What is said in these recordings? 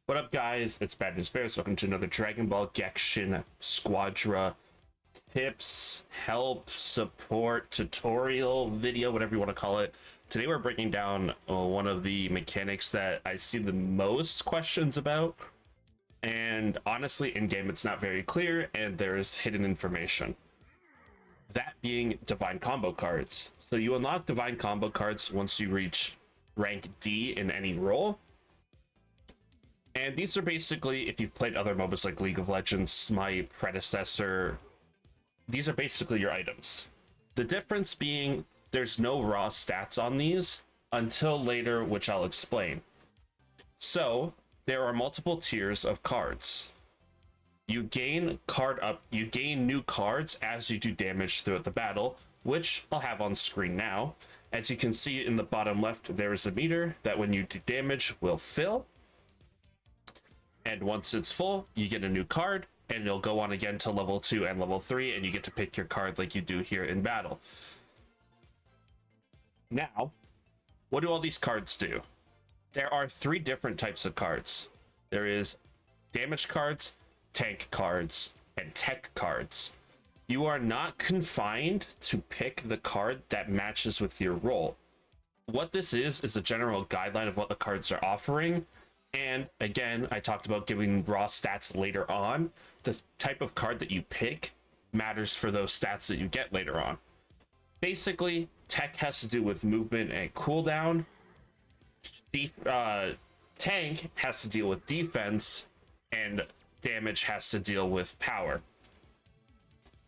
What up, guys? It's Bad News Bears. Welcome to another Dragon Ball Gekishin Squadra tips, help, support, tutorial video, whatever you want to call it. Today we're breaking down one of the mechanics that I see the most questions about. And honestly, in-game it's not very clear, and there's hidden information. That being Divine Combo cards. So you unlock Divine Combo cards once you reach rank D in any role. And these are basically, if you've played other MOBAs like League of Legends, my predecessor, these are basically your items. The difference being there's no raw stats on these until later, which I'll explain. So there are multiple tiers of cards. You gain new cards as you do damage throughout the battle, which I'll have on screen now. As you can see in the bottom left, there is a meter that when you do damage will fill. And once it's full, you get a new card, and you'll go on again to level 2 and level 3, and you get to pick your card like you do here in battle. Now, what do all these cards do? There are 3 different types of cards. There is damage cards, tank cards, and tech cards. You are not confined to pick the card that matches with your role. What this is a general guideline of what the cards are offering. And again, I talked about giving raw stats later on. The type of card that you pick matters for those stats that you get later on. Basically, tech has to do with movement and cooldown. Tank has to deal with defense, and damage has to deal with power.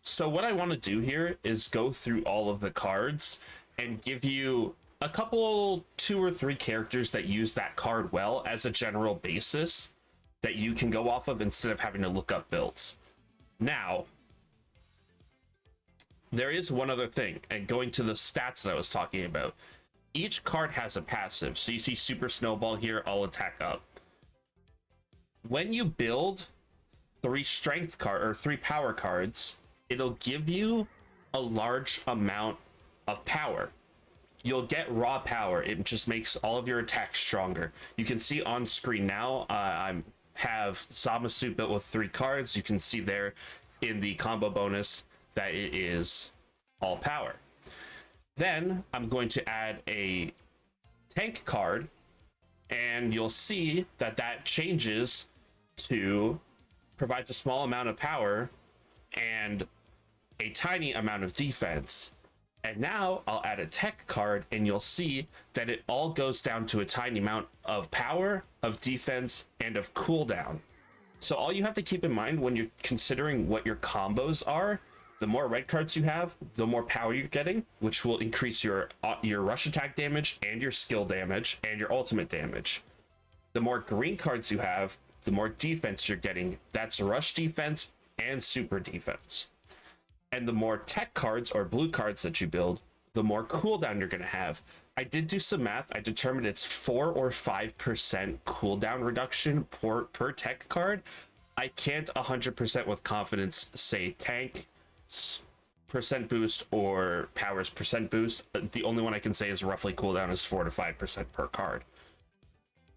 So what I want to do here is go through all of the cards and give you a couple, 2 or 3 characters that use that card well as a general basis that you can go off of instead of having to look up builds. Now, there is one other thing, and going to the stats that I was talking about. Each card has a passive, so you see Super Snowball here, I'll attack up. When you build 3 strength card or 3 power cards, it'll give you a large amount of power. You'll get raw power. It just makes all of your attacks stronger. You can see on screen now, I have Zamasu built with 3 cards. You can see there in the combo bonus that it is all power. Then I'm going to add a tank card, and you'll see that that changes to provides a small amount of power and a tiny amount of defense. And now I'll add a tech card, and you'll see that it all goes down to a tiny amount of power, of defense, and of cooldown. So all you have to keep in mind when you're considering what your combos are, the more red cards you have, the more power you're getting, which will increase your rush attack damage and your skill damage and your ultimate damage. The more green cards you have, the more defense you're getting. That's rush defense and super defense. And the more tech cards or blue cards that you build, the more cooldown you're going to have. I did do some math. I determined it's 4 or 5% cooldown reduction per tech card. I can't 100% with confidence say tank percent boost or powers percent boost. The only one I can say is roughly cooldown is 4 to 5% per card.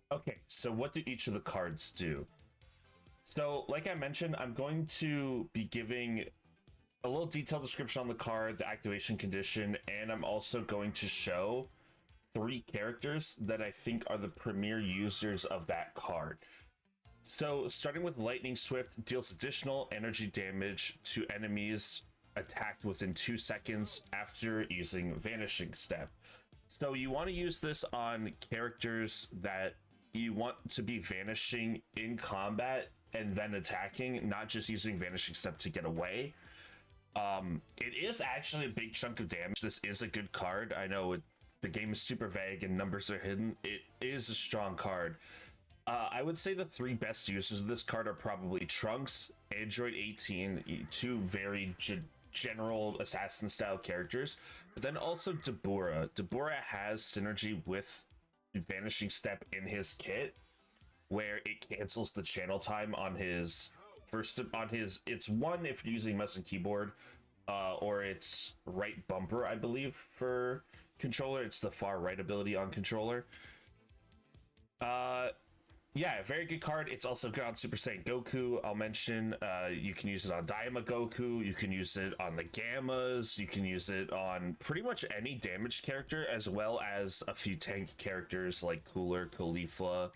Okay, so what do each of the cards do? So like I mentioned, I'm going to be giving a little detailed description on the card, the activation condition, and I'm also going to show 3 characters that I think are the premier users of that card. So starting with Lightning Swift, deals additional energy damage to enemies attacked within 2 seconds after using Vanishing Step. So you want to use this on characters that you want to be vanishing in combat and then attacking, not just using Vanishing Step to get away. It is actually a big chunk of damage. This is a good card. I know the game is super vague and numbers are hidden. It is a strong card. I would say the 3 best users of this card are probably Trunks, Android 18, 2 very general assassin style characters, but then also Dabura. Dabura has synergy with Vanishing Step in his kit, where it cancels the channel time on his it's 1 if you're using mouse and keyboard, or it's right bumper, I believe, for controller. It's the far right ability on controller. Yeah, very good card. It's also good on Super Saiyan Goku. I'll mention you can use it on Daima Goku. You can use it on the Gammas. You can use it on pretty much any damaged character, as well as a few tank characters like Cooler, Caulifla.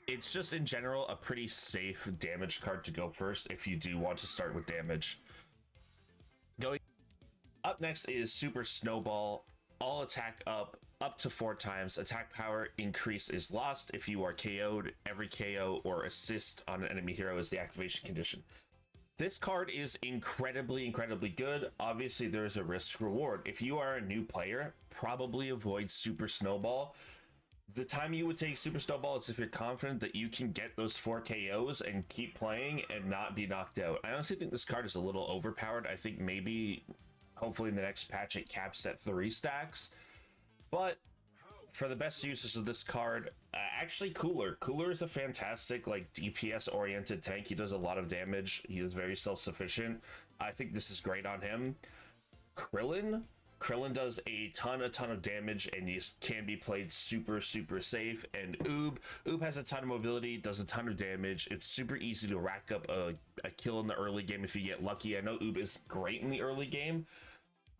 It's just in general a pretty safe damage card to go first if you do want to start with damage. Going up next is Super Snowball. All attack up to 4 times. Attack power increase is lost if you are KO'd. Every KO or assist on an enemy hero is the activation condition. This card is incredibly good. Obviously, there's a risk reward. If you are a new player, probably avoid Super Snowball. The time you would take Super Snowball is if you're confident that you can get those 4 KOs and keep playing and not be knocked out. I honestly think this card is a little overpowered. I think maybe, hopefully in the next patch, it caps at 3 stacks. But for the best uses of this card, actually Cooler. Cooler is a fantastic, like, DPS-oriented tank. He does a lot of damage. He is very self-sufficient. I think this is great on him. Krillin does a ton of damage, and he can be played super safe. And Oob has a ton of mobility, does a ton of damage. It's super easy to rack up a kill in the early game if you get lucky. I know Oob is great in the early game,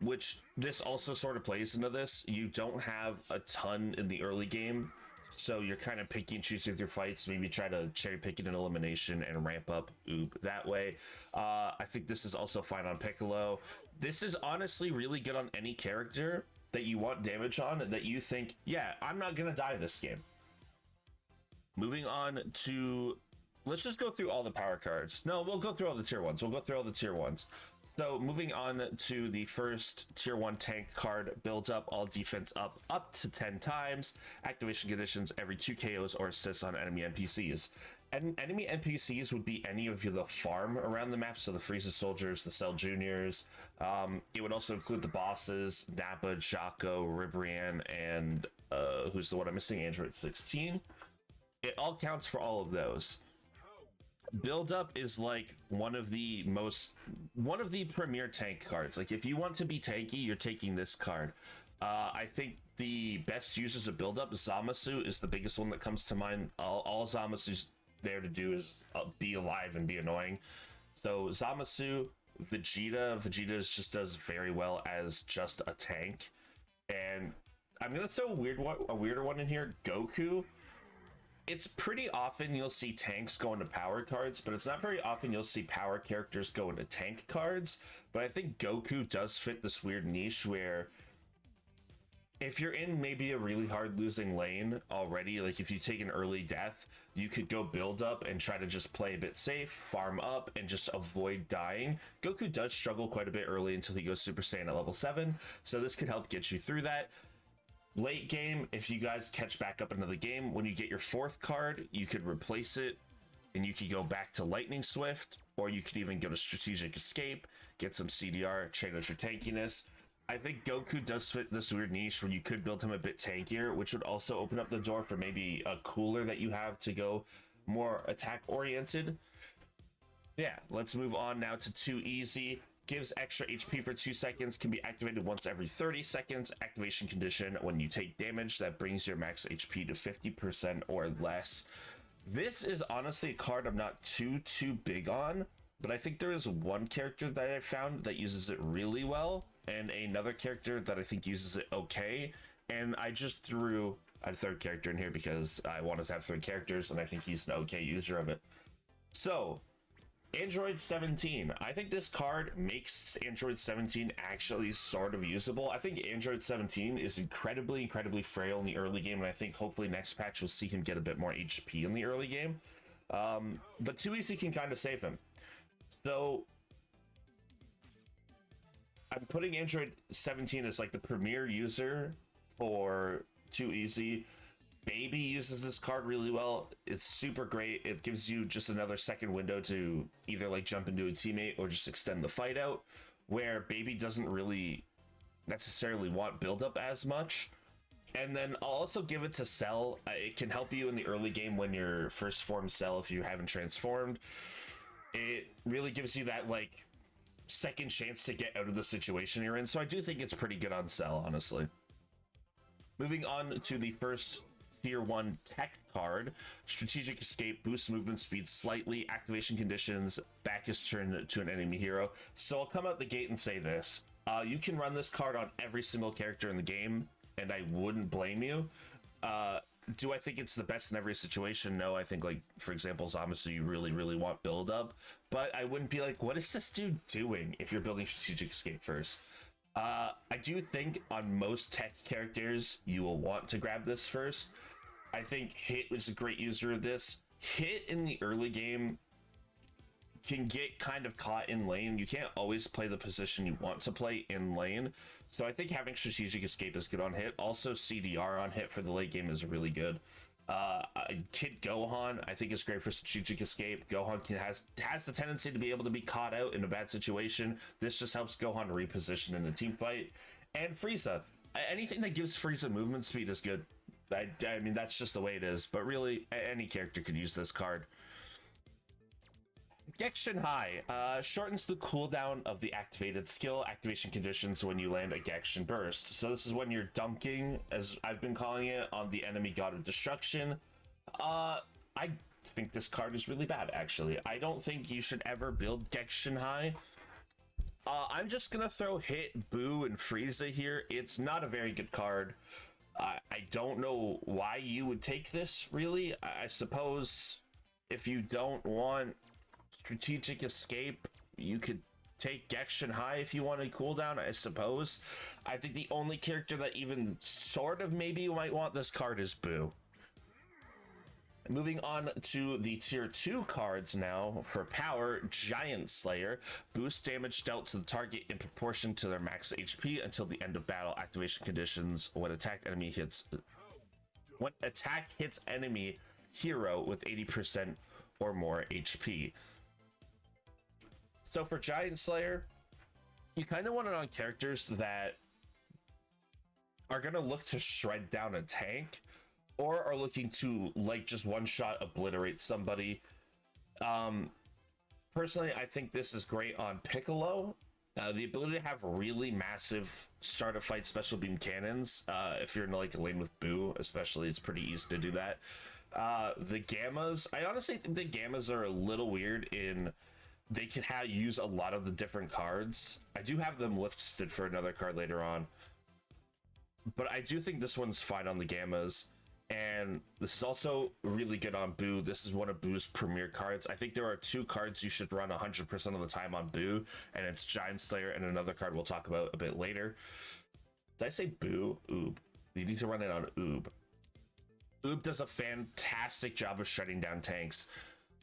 which this also sort of plays into this. You don't have a ton in the early game, so you're kind of picking and choosing with your fights. Maybe try to cherry pick it in elimination and ramp up Oob that way. I think this is also fine on Piccolo. This is honestly really good on any character that you want damage on, that you think, yeah, I'm not gonna die this game. Moving on to, let's just go through all the power cards. No, we'll go through all the tier 1s. So moving on to the first tier 1 tank card, build up, all defense up to 10 times. Activation conditions every 2 KOs or assists on enemy NPCs. And enemy NPCs would be any of the farm around the map, so the Frieza soldiers, the Cell Juniors. It would also include the bosses, Nappa, Jaco, Ribrianne, and who's the one I'm missing? Android 16. It all counts for all of those. Build up is like one of the premier tank cards. Like, if you want to be tanky, you're taking this card. I think the best uses of build up, Zamasu is the biggest one that comes to mind. All Zamasu's there to do is be alive and be annoying. So Zamasu, Vegeta just does very well as just a tank. And I'm gonna throw a weirder one in here, Goku. It's pretty often you'll see tanks go into power cards, but it's not very often you'll see power characters go into tank cards. But I think Goku does fit this weird niche where if you're in maybe a really hard losing lane already, like if you take an early death, you could go build up and try to just play a bit safe, farm up, and just avoid dying. Goku does struggle quite a bit early until he goes Super Saiyan at level 7, so this could help get you through that. Late game, if you guys catch back up into the game, when you get your 4th card, you could replace it and you could go back to Lightning Swift, or you could even go to Strategic Escape, get some CDR, train out your tankiness. I think Goku does fit this weird niche where you could build him a bit tankier, which would also open up the door for maybe a Cooler that you have to go more attack oriented. Yeah, let's move on now to Too Easy. Gives extra HP for 2 seconds, can be activated once every 30 seconds. Activation condition, when you take damage, that brings your max HP to 50% or less. This is honestly a card I'm not too big on, but I think there is one character that I found that uses it really well, and another character that I think uses it okay. And I just threw a 3rd character in here because I wanted to have 3 characters, and I think he's an okay user of it. So, Android 17. I think this card makes Android 17 actually sort of usable. I think Android 17 is incredibly frail in the early game, and I think hopefully next patch we'll see him get a bit more HP in the early game. But Too Easy can kind of save him. So I'm putting Android 17 as like the premier user for Too Easy. Baby uses this card really well. It's super great. It gives you just another second window to either like jump into a teammate or just extend the fight out, where Baby doesn't really necessarily want build up as much. And then I'll also give it to Cell. It can help you in the early game when you're first formed Cell if you haven't transformed. It really gives you that like second chance to get out of the situation you're in. So I do think it's pretty good on Cell, honestly. Moving on to the first tier 1 tech card. Strategic Escape boosts movement speed slightly. Activation conditions, back is turned to an enemy hero. So I'll come out the gate and say this. You can run this card on every single character in the game, and I wouldn't blame you. Do I think it's the best in every situation? No, I think, like, for example, Zamasu, you really, really want build up, but I wouldn't be like, what is this dude doing if you're building Strategic Escape first? I do think on most tech characters, you will want to grab this first. I think Hit was a great user of this. Hit in the early game can get kind of caught in lane. You can't always play the position you want to play in lane. So I think having Strategic Escape is good on Hit. Also, CDR on Hit for the late game is really good. Kid Gohan, I think, is great for Strategic Escape. Gohan has the tendency to be able to be caught out in a bad situation. This just helps Gohan reposition in a team fight. And Frieza. Anything that gives Frieza movement speed is good. I mean, that's just the way it is. But really, any character could use this card. Gekishin High shortens the cooldown of the activated skill activation conditions when you land a Gekishin Burst. So this is when you're dunking, as I've been calling it, on the enemy God of Destruction. I think this card is really bad, actually. I don't think you should ever build Gekishin High. I'm just gonna throw Hit, Boo, and Frieza here. It's not a very good card. I don't know why you would take this, really. I suppose if you don't want Strategic Escape, you could take Gekishin High if you want a cooldown, I suppose. I think the only character that even sort of maybe might want this card is Boo. Moving on to the tier 2 cards now. For power, Giant Slayer boosts damage dealt to the target in proportion to their max HP until the end of battle. Activation conditions: when attack hits enemy hero with 80% or more HP. So for Giant Slayer, you kind of want it on characters that are going to look to shred down a tank, or are looking to, like, just one-shot obliterate somebody. Personally, I think this is great on Piccolo. The ability to have really massive start of fight special beam cannons, if you're in, like, a lane with Boo, especially, it's pretty easy to do that. The Gammas, I honestly think the Gammas are a little weird in they can use a lot of the different cards. I do have them listed for another card later on, but I do think this one's fine on the Gammas. And this is also really good on Boo. This is one of Boo's premier cards. I think there are 2 cards you should run 100% of the time on Boo, and it's Giant Slayer and another card we'll talk about a bit later. Did I say Boo? Oob. You need to run it on Oob. Oob does a fantastic job of shutting down tanks.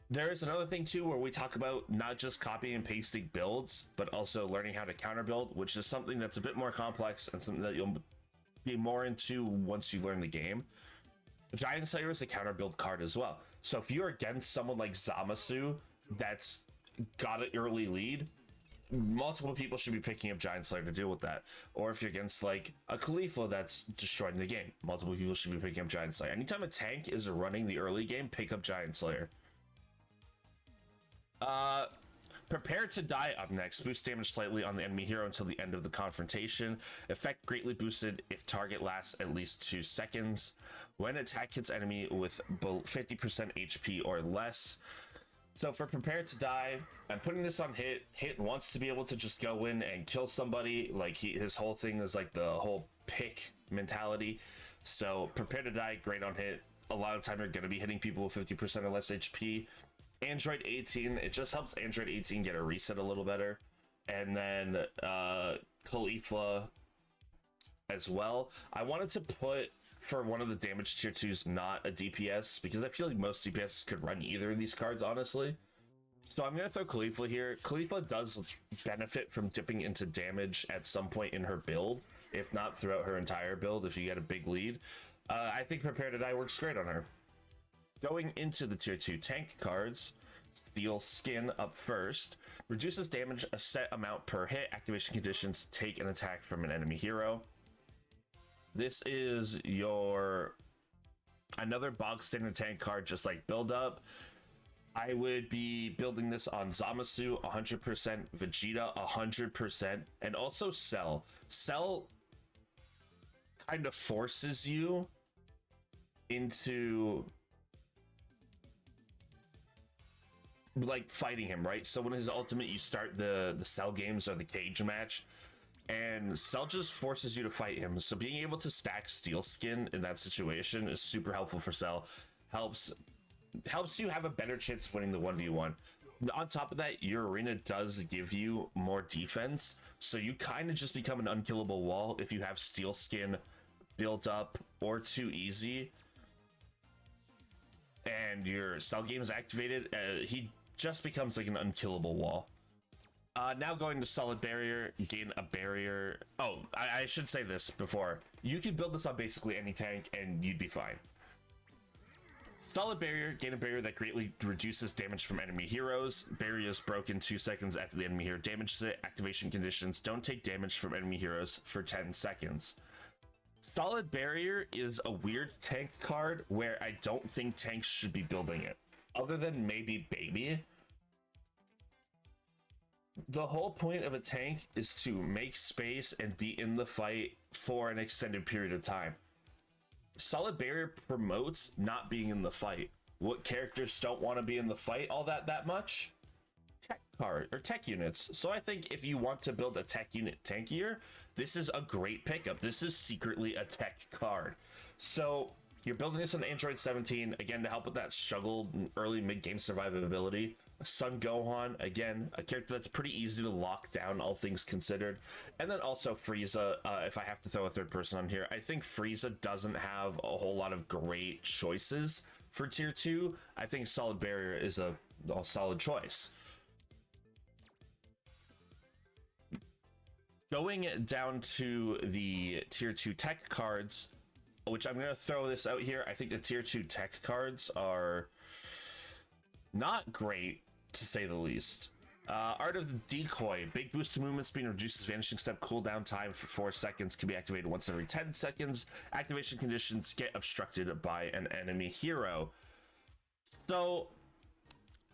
There is another thing too where we talk about not just copying and pasting builds, but also learning how to counter build, which is something that's a bit more complex and something that you'll be more into once you learn the game. Giant Slayer is a counter build card as well. So if you're against someone like Zamasu that's got an early lead, multiple people should be picking up Giant Slayer to deal with that. Or if you're against, like, a Khalifa that's destroying the game, multiple people should be picking up Giant Slayer. Anytime a tank is running the early game, pick up Giant Slayer. Prepare to Die up next. Boost damage slightly on the enemy hero until the end of the confrontation. Effect greatly boosted if target lasts at least 2 seconds. When attack hits enemy with 50% HP or less. So for Prepare to Die, I'm putting this on Hit. Hit wants to be able to just go in and kill somebody. Like, his whole thing is like the whole pick mentality. So Prepare to Die, great on Hit. A lot of time you're going to be hitting people with 50% or less HP. Android 18, it just helps Android 18 get a reset a little better. And then Khalifa as well. I wanted to put for one of the damage tier 2s not a DPS, because I feel like most DPS could run either of these cards, honestly. So I'm going to throw Khalifa here. Khalifa does benefit from dipping into damage at some point in her build, if not throughout her entire build if you get a big lead. I think Prepare to Die works great on her. Going into the tier 2 tank cards, Steel Skin up first. Reduces damage a set amount per hit. Activation conditions: take an attack from an enemy hero. This is your another bog standard tank card, just like build up. I would be building this on Zamasu 100%, Vegeta 100%, and also Cell. Cell kind of forces you into like fighting him, right? So when his ultimate, you start the cell games or the cage match, and Cell just forces you to fight him. So being able to stack Steel Skin in that situation is super helpful for Cell. Helps you have a better chance of winning the 1v1. On top of that, your arena does give you more defense, so you kind of just become an unkillable wall if you have Steel Skin built up or too easy and your cell game is activated. He just becomes like an unkillable wall. Now going to Solid Barrier, gain a barrier. Oh, I should say this before. You can build this on basically any tank and you'd be fine. Solid Barrier, gain a barrier that greatly reduces damage from enemy heroes. Barrier is broken 2 seconds after the enemy hero damages it. Activation conditions: don't take damage from enemy heroes for 10 seconds. Solid Barrier is a weird tank card where I don't think tanks should be building it. Other than maybe Baby. The whole point of a tank is to make space and be in the fight for an extended period of time. Solid Barrier promotes not being in the fight. What characters don't want to be in the fight all that much? Tech card or tech units. So I think if you want to build a tech unit tankier, this is a great pickup. This is secretly a tech card. So you're building this on Android 17 again to help with that struggle early mid-game survivability. Sun Gohan, again, a character that's pretty easy to lock down, all things considered. And then also Frieza, if I have to throw a third person on here, I think Frieza doesn't have a whole lot of great choices for tier 2. I think Solid Barrier is a solid choice. Going down to the tier 2 tech cards, which I'm going to throw this out here. I think the tier 2 tech cards are not great, to say the least. Art of the Decoy. Big boost to movement speed, reduces vanishing step cooldown time for 4 seconds, can be activated once every 10 seconds. Activation conditions: get obstructed by an enemy hero. So,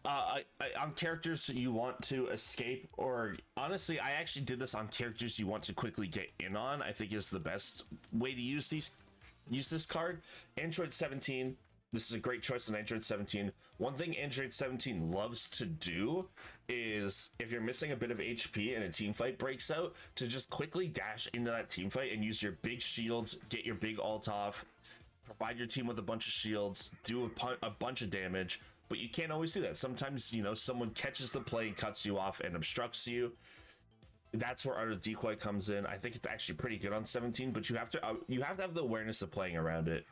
on characters you want to escape, or honestly, I actually did this on characters you want to quickly get in on, I think is the best way to use this card. Android 17. This is a great choice on Android 17. One thing Android 17 loves to do is, if you're missing a bit of HP and a team fight breaks out, to just quickly dash into that team fight and use your big shields, get your big ult off, provide your team with a bunch of shields, do a bunch of damage. But you can't always do that. Sometimes, you know, someone catches the play and cuts you off and obstructs you. That's where Art of Decoy comes in. I think it's actually pretty good on 17, but you have to have the awareness of playing around it.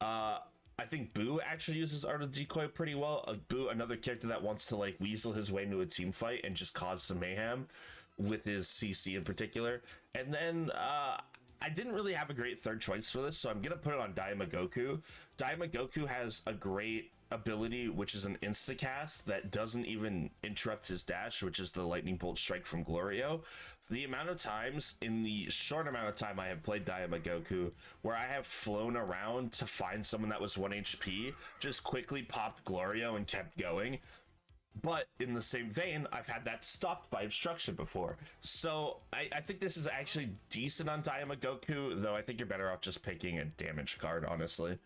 I think Boo actually uses Art of Decoy pretty well. Boo, another character that wants to like weasel his way into a team fight and just cause some mayhem with his CC in particular. And then I didn't really have a great third choice for this, so I'm gonna put it on Daima Goku. Daima Goku has a great ability, which is an instacast that doesn't even interrupt his dash, which is the lightning bolt strike from Glorio. The amount of times in the short amount of time I have played Daima Goku where I have flown around to find someone that was 1 HP, just quickly popped Glorio and kept going. But in the same vein, I've had that stopped by obstruction before. So I think this is actually decent on Daima Goku, though I think you're better off just picking a damage card, honestly.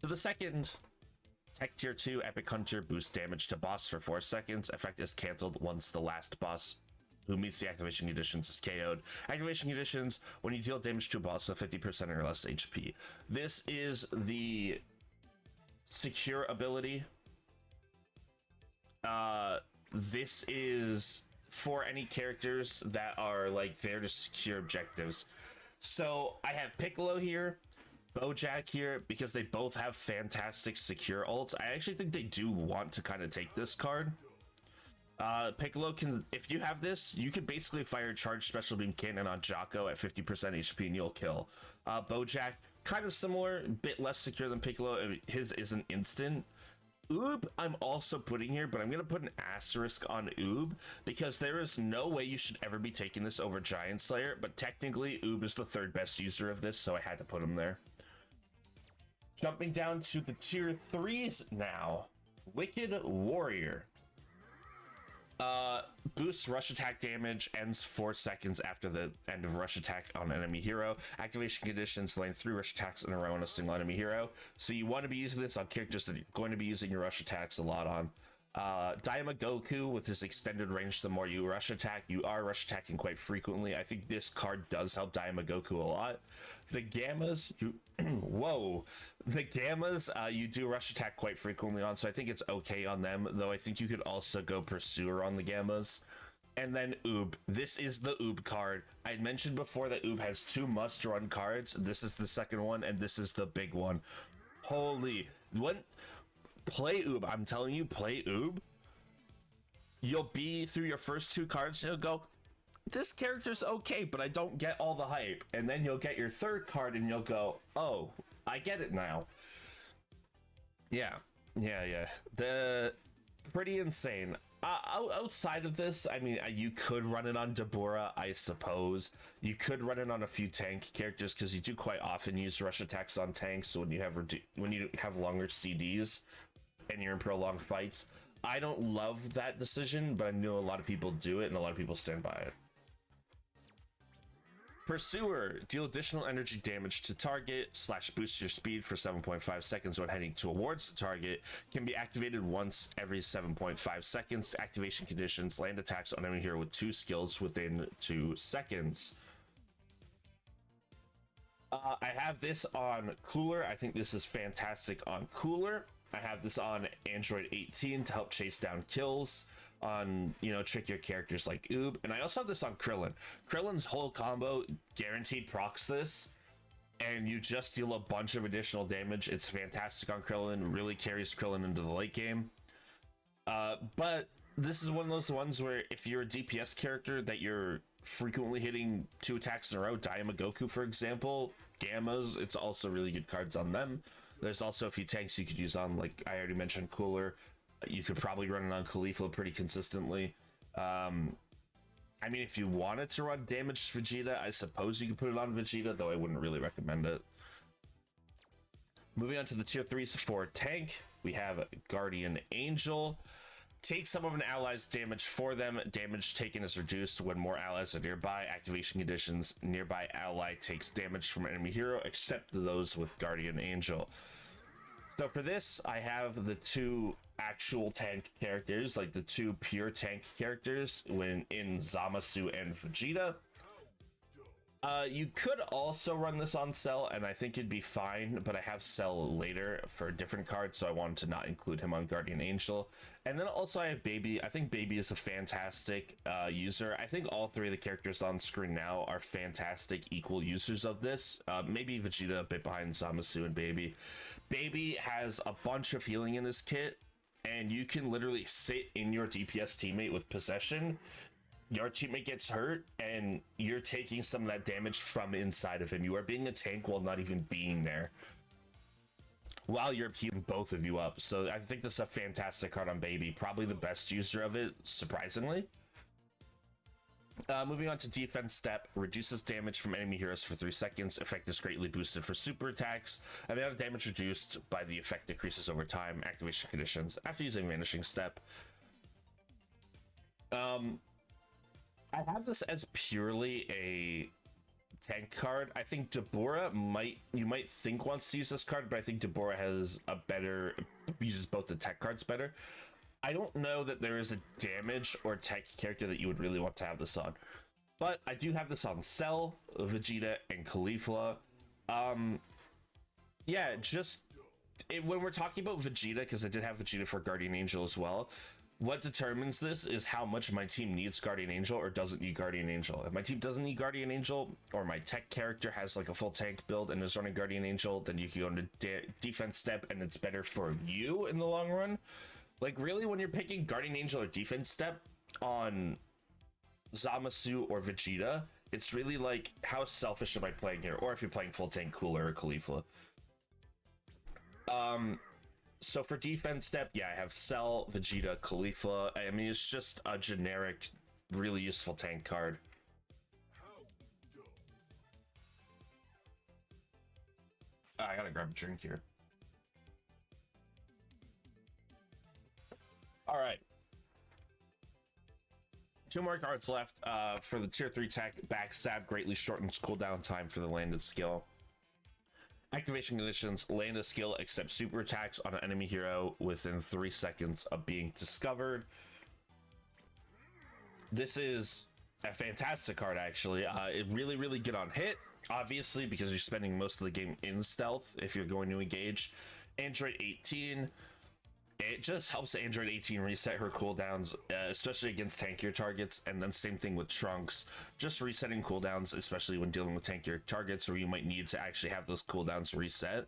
So the second, Tech Tier 2 Epic Hunter, boosts damage to boss for 4 seconds. Effect is cancelled once the last boss who meets the activation conditions is KO'd. Activation conditions: when you deal damage to a boss with 50% or less HP. This is the secure ability. This is for any characters that are like there to secure objectives. So I have Piccolo here, Bojack here, because they both have fantastic secure ults. I actually think they do want to kind of take this card. Piccolo can, if you have this, you can basically fire charge special beam cannon on Jocko at 50% HP and you'll kill. Bojack, kind of similar, a bit less secure than Piccolo. His is an instant. Oob, I'm also putting here, but I'm going to put an asterisk on Oob because there is no way you should ever be taking this over Giant Slayer, but technically Oob is the third best user of this, so I had to put him there. Jumping down to the tier 3s now. Wicked Warrior. Boosts rush attack damage, ends 4 seconds after the end of rush attack on enemy hero. Activation conditions: land 3 rush attacks in a row on a single enemy hero. So you want to be using this on characters that you're going to be using your rush attacks a lot on. Daima Goku, with his extended range, the more you rush attack, you are rush attacking quite frequently. I think this card does help Daima Goku a lot. The Gammas, you whoa, the Gammas, you do rush attack quite frequently on, so I think it's okay on them, though I think you could also go Pursuer on the Gammas. And then Oob. This is the Oob card. I mentioned before that Oob has 2 must-run cards. This is the second one, and this is the big one. Holy, when play Oob, I'm telling you, play Oob. You'll be through your first 2 cards, and you'll go, this character's okay, but I don't get all the hype. And then you'll get your 3rd card, and you'll go, oh, I get it now. Yeah. The pretty insane. Outside of this, I mean, you could run it on Deborah, I suppose. You could run it on a few tank characters because you do quite often use rush attacks on tanks when you have longer CDs and you're in prolonged fights. I don't love that decision, but I know a lot of people do it and a lot of people stand by it. Pursuer, deal additional energy damage to target / boost your speed for 7.5 seconds when heading towards the target. Can be activated once every 7.5 seconds. Activation conditions: land attacks on enemy hero with 2 skills within 2 seconds. I have this on Cooler. I think this is fantastic on Cooler. I have this on Android 18 to help chase down kills on, trickier characters like Oob. And I also have this on Krillin. Krillin's whole combo guaranteed procs this, and you just deal a bunch of additional damage. It's fantastic on Krillin, really carries Krillin into the late game. But this is one of those ones where if you're a DPS character that you're frequently hitting 2 attacks in a row, Daima Goku, for example, Gammas, it's also really good cards on them. There's also a few tanks you could use on, like I already mentioned, Cooler. You could probably run it on Khalifa pretty consistently. I mean, if you wanted to run damaged Vegeta, I suppose you could put it on Vegeta, though I wouldn't really recommend it. Moving on to the tier 3s for tank, we have Guardian Angel. Take some of an ally's damage for them. Damage taken is reduced when more allies are nearby. Activation conditions: nearby ally takes damage from an enemy hero, except those with Guardian Angel. So for this, I have the 2 actual tank characters, like the 2 pure tank characters when in Zamasu and Vegeta. You could also run this on Cell, and I think it'd be fine, but I have Cell later for a different card, so I wanted to not include him on Guardian Angel. And then also I have Baby. I think Baby is a fantastic user. I think all 3 of the characters on screen now are fantastic equal users of this. Maybe Vegeta a bit behind Zamasu and Baby. Baby has a bunch of healing in his kit, and you can literally sit in your DPS teammate with possession. Your teammate gets hurt, and you're taking some of that damage from inside of him. You are being a tank while not even being there, while you're keeping both of you up. So I think this is a fantastic card on Baby. Probably the best user of it, surprisingly. Moving on to Defense Step, reduces damage from enemy heroes for 3 seconds. Effect is greatly boosted for super attacks. And the amount of damage reduced by the effect decreases over time. Activation conditions: after using Vanishing Step. I have this as purely a tank card. I think Deborah you might think wants to use this card, but I think Deborah has uses both the tech cards better. I don't know that there is a damage or tech character that you would really want to have this on, but I do have this on Cell, Vegeta, and Caulifla. Yeah, when we're talking about Vegeta, because I did have Vegeta for Guardian Angel as well, what determines this is how much my team needs Guardian Angel or doesn't need Guardian Angel. If my team doesn't need Guardian Angel, or my tech character has like a full tank build and is running Guardian Angel, then you can go into Defense Step, and it's better for you in the long run. Like, really, when you're picking Guardian Angel or Defense Step on Zamasu or Vegeta, it's really like, how selfish am I playing here? Or if you're playing full tank, Cooler or Khalifa. So for Defense Step, yeah, I have Cell, Vegeta, Caulifla. I mean, it's just a generic, really useful tank card. I gotta grab a drink here. All right. 2 more cards left. For the tier 3 tech, Backstab greatly shortens cooldown time for the landed skill. Activation conditions: land a skill except super attacks on an enemy hero within 3 seconds of being discovered. This is a fantastic card, actually. It really good on hit, obviously, because you're spending most of the game in stealth if you're going to engage. Android 18, it just helps Android 18 reset her cooldowns, especially against tankier targets, and then same thing with Trunks, just resetting cooldowns, especially when dealing with tankier targets where you might need to actually have those cooldowns reset.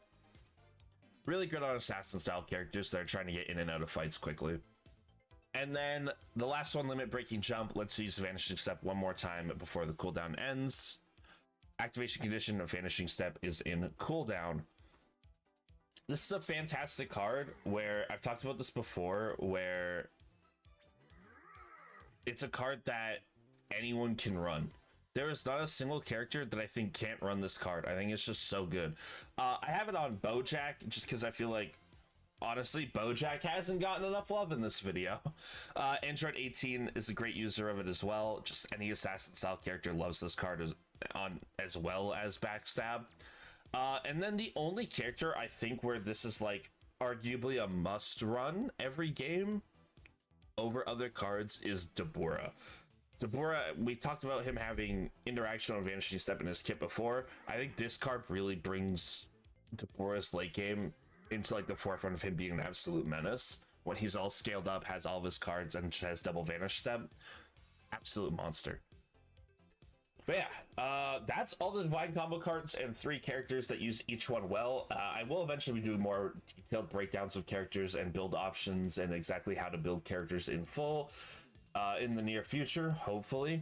Really good on assassin style characters that are trying to get in and out of fights quickly. And then the last one, limit breaking jump, lets you use vanishing step one more time before the cooldown ends. Activation condition of vanishing step is in cooldown. This is a fantastic card where I've talked about this before, where it's a card that anyone can run. There is not a single character that I think can't run this card. I think it's just so good. I have it on Bojack just because I feel like, honestly, Bojack hasn't gotten enough love in this video. Android 18 is a great user of it as well. Just any assassin style character loves this card as well as Backstab. And then the only character I think where this is like arguably a must run every game over other cards is Dabura. Dabura, we talked about him having interaction on Vanishing Step in his kit before. I think this card really brings Dabura's late game into like the forefront of him being an absolute menace. When he's all scaled up, has all of his cards, and just has double Vanish Step. Absolute monster. But yeah, that's all the Divine Combo cards and 3 characters that use each one well. I will eventually be doing more detailed breakdowns of characters and build options and exactly how to build characters in full in the near future, hopefully.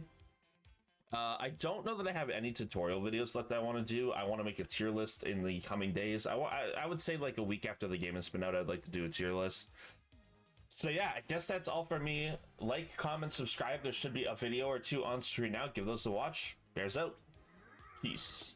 I don't know that I have any tutorial videos left that I want to do. I want to make a tier list in the coming days. I would say like a week after the game has been out, I'd like to do a tier list. So yeah, I guess that's all for me. Like, comment, subscribe. There should be a video or 2 on screen now. Give those a watch. Bears out. Peace.